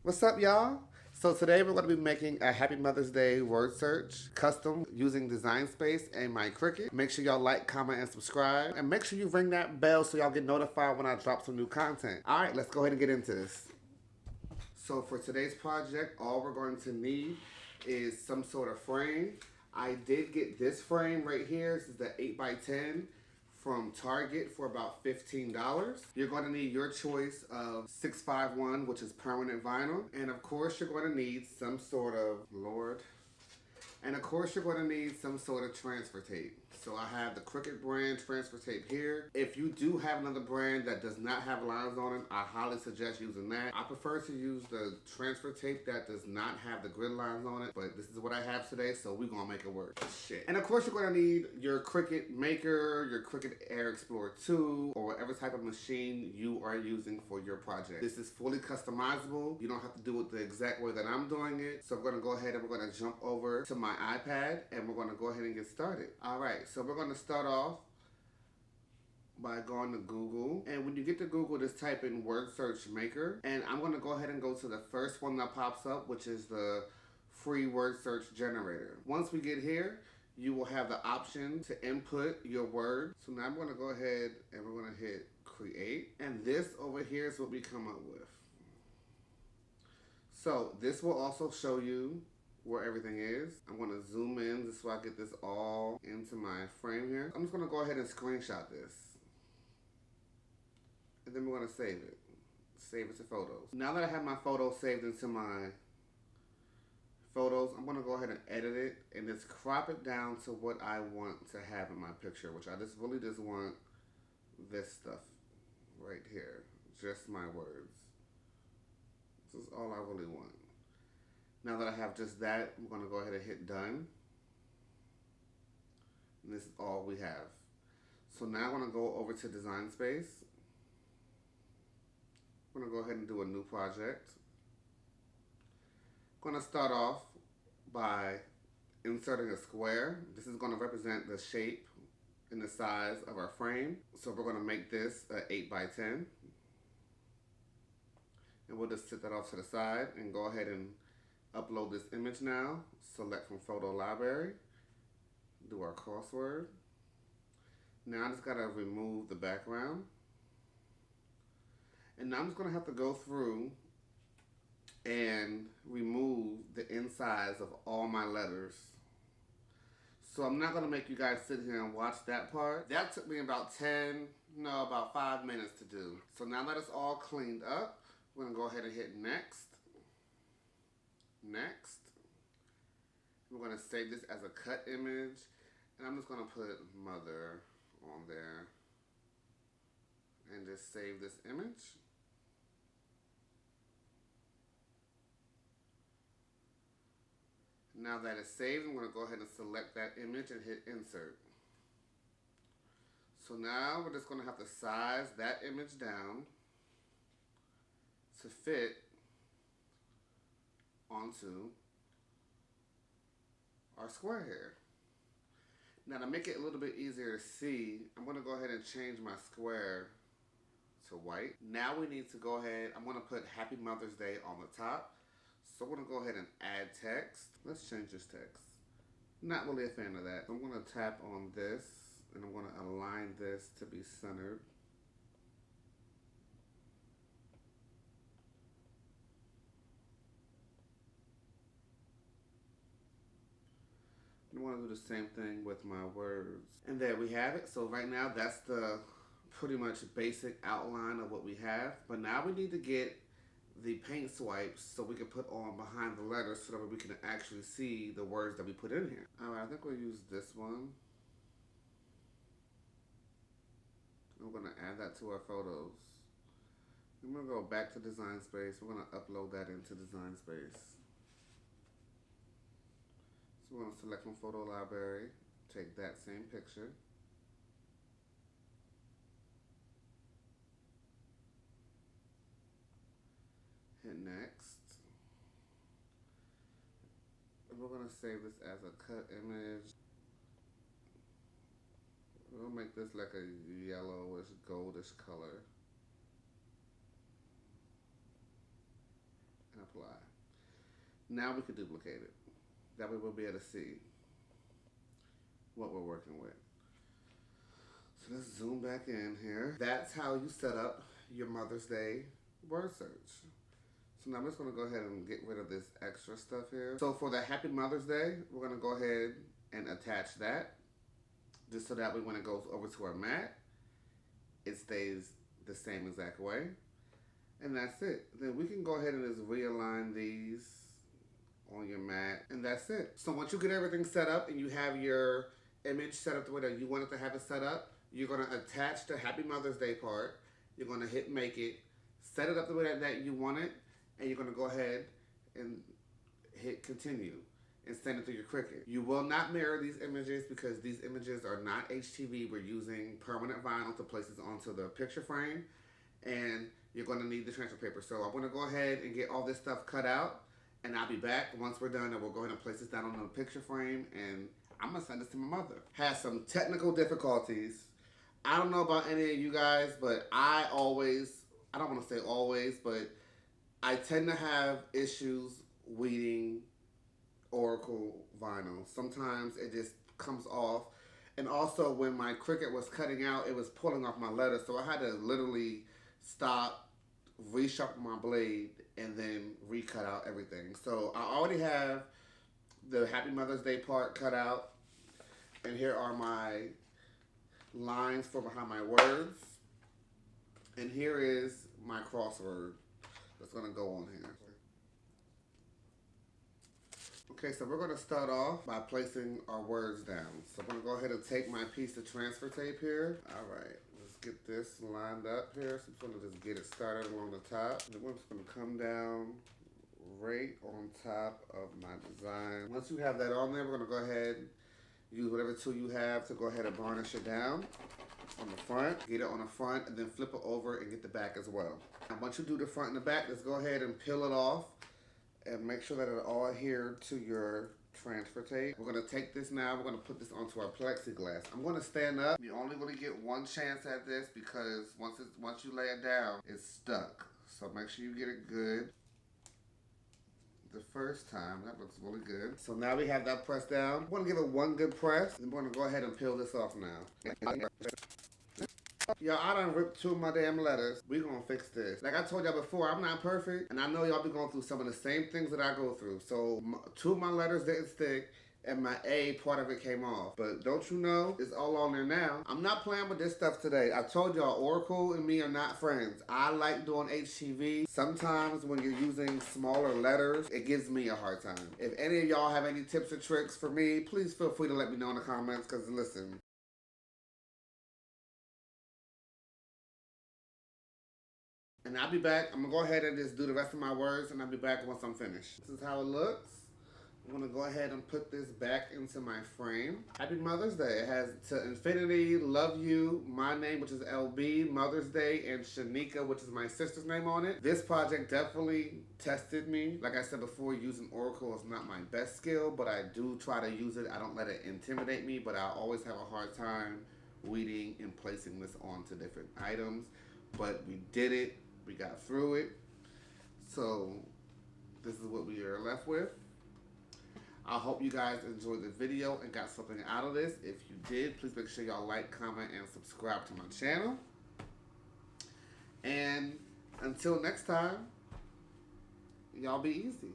What's up, y'all? So today we're going to be making a Happy Mother's Day word search custom using Design Space and my Cricut. Make sure y'all like, comment, and subscribe. And make sure you ring that bell so y'all get notified when I drop some new content. All right, let's go ahead and get into this. So for today's project, all we're going to need is some sort of frame. I did get this frame right here. This is the 8x10 from Target for about $15. You're going to need your choice of 651, which is permanent vinyl. And of course, you're going to need some sort of, and of course, you're going to need some sort of transfer tape. So I have the Cricut brand transfer tape here. If you do have another brand that does not have lines on it, I highly suggest using that. I prefer to use the transfer tape that does not have the grid lines on it, but this is what I have today, so we're going to make it work. Shit. And of course, you're going to need your Cricut Maker, your Cricut Air Explorer 2, or whatever type of machine you are using for your project. This is fully customizable. You don't have to do it the exact way that I'm doing it. So we're going to go ahead and we're going to jump over to my iPad and we're going to go ahead and get started. All right, so we're going to start off by going to Google. And when you get to Google, just type in word search maker. And I'm going to go ahead and go to the first one that pops up, which is the free word search generator. Once we get here, you will have the option to input your word. So now I'm going to go ahead and we're going to hit create. And this over here is what we come up with. So this will also show you where everything is. I'm going to zoom in just so I get this all into my frame here. I'm just going to go ahead and screenshot this. And then we're going to save it. Save it to photos. Now that I have my photos saved into my photos, I'm going to go ahead and edit it and just crop it down to what I want to have in my picture, which I just really just want this stuff right here. Just my words. This is all I really want. Now that I have just that, I'm going to go ahead and hit done. And this is all we have. So now I'm going to go over to Design Space. I'm going to go ahead and do a new project. I'm going to start off by inserting a square. This is going to represent the shape and the size of our frame. So we're going to make this an 8x10. And we'll just set that off to the side and go ahead and upload this image now. Select from photo library. Do our crossword. Now I just gotta remove the background. And now I'm just gonna have to go through and remove the insides of all my letters. So I'm not gonna make you guys sit here and watch that part. That took me about 5 minutes to do. So now that it's all cleaned up, we're gonna go ahead and hit next. Next. We're gonna save this as a cut image. And I'm just gonna put mother on there. And just save this image. Now that it's saved, I'm gonna go ahead and select that image and hit insert. So now we're just gonna have to size that image down to fit onto our square here. Now to make it a little bit easier to see, I'm going to go ahead and change my square to white. Now we need to go ahead, I'm going to put Happy Mother's Day on the top. So I'm going to go ahead and add text. Let's change this text. Not really a fan of that. I'm going to tap on this and I'm going to align this to be centered. I want to do the same thing with my words. And there we have it. So right now that's the pretty much basic outline of what we have. But now we need to get the paint swipes so we can put on behind the letters so that we can actually see the words that we put in here. Alright, I think we'll use this one. I'm going to add that to our photos. I'm going to go back to Design Space. We're going to upload that into Design Space. So we're going to select from photo library, take that same picture. Hit next. And we're going to save this as a cut image. We'll make this like a yellowish, goldish color. And apply. Now we can duplicate it. That way we'll be able to see what we're working with. So let's zoom back in here. That's how you set up your Mother's Day word search. So now I'm just gonna go ahead and get rid of this extra stuff here. So for the Happy Mother's Day, we're gonna go ahead and attach that, just so that way when it goes over to our mat, it stays the same exact way. And that's it. Then we can go ahead and just realign these on your mat, and that's it. So once you get everything set up and you have your image set up the way that you want it to have it set up, you're gonna attach the Happy Mother's Day part. You're gonna hit make it, set it up the way that you want it, and you're gonna go ahead and hit continue and send it through your Cricut. You will not mirror these images because these images are not HTV. We're using permanent vinyl to place this onto the picture frame, and you're gonna need the transfer paper. So I'm gonna go ahead and get all this stuff cut out, and I'll be back once we're done, and we'll go ahead and place this down on the picture frame, and I'm gonna send this to my mother. Has some technical difficulties. I don't know about any of you guys, but I don't wanna say always, but I tend to have issues weeding Oracle vinyl. Sometimes it just comes off. And also when my Cricut was cutting out, it was pulling off my letters. So I had to literally stop, resharpen my blade, and then recut out everything. So I already have the Happy Mother's Day part cut out. And here are my lines for behind my words. And here is my crossword that's gonna go on here. Okay, so we're gonna start off by placing our words down. So I'm gonna go ahead and take my piece of transfer tape here. All right, let's get this lined up here. So I'm gonna just get it started along the top. And then we're just gonna come down right on top of my design. Once you have that on there, we're gonna go ahead and use whatever tool you have to go ahead and varnish it down on the front. Get it on the front and then flip it over and get the back as well. And once you do the front and the back, let's go ahead and peel it off and make sure that it all adhered to your transfer tape. We're gonna take this now, we're gonna put this onto our plexiglass. I'm gonna stand up. You only really get one chance at this because once you lay it down, it's stuck. So make sure you get it good the first time. That looks really good. So now we have that pressed down. We're gonna give it one good press, and we're gonna go ahead and peel this off now. Y'all, I done ripped two of my damn letters. We gonna fix this. Like I told y'all before, I'm not perfect, and I know y'all be going through some of the same things that I go through. So two of my letters didn't stick, and my A, part of it came off. But don't you know, it's all on there now. I'm not playing with this stuff today. I told y'all, Oracle and me are not friends. I like doing HTV. Sometimes when you're using smaller letters, it gives me a hard time. If any of y'all have any tips or tricks for me, please feel free to let me know in the comments, because listen, and I'll be back. I'm gonna go ahead and just do the rest of my words, and I'll be back once I'm finished. This is how it looks. I'm gonna go ahead and put this back into my frame. Happy Mother's Day. It has to infinity, love you, my name, which is LB, Mother's Day, and Shanika, which is my sister's name on it. This project definitely tested me. Like I said before, using Oracle is not my best skill, but I do try to use it. I don't let it intimidate me, but I always have a hard time weeding and placing this onto different items. But we did it. We got through it. So this is what we are left with. I hope you guys enjoyed the video and got something out of this. If you did, please make sure y'all like, comment, and subscribe to my channel. And until next time, y'all be easy.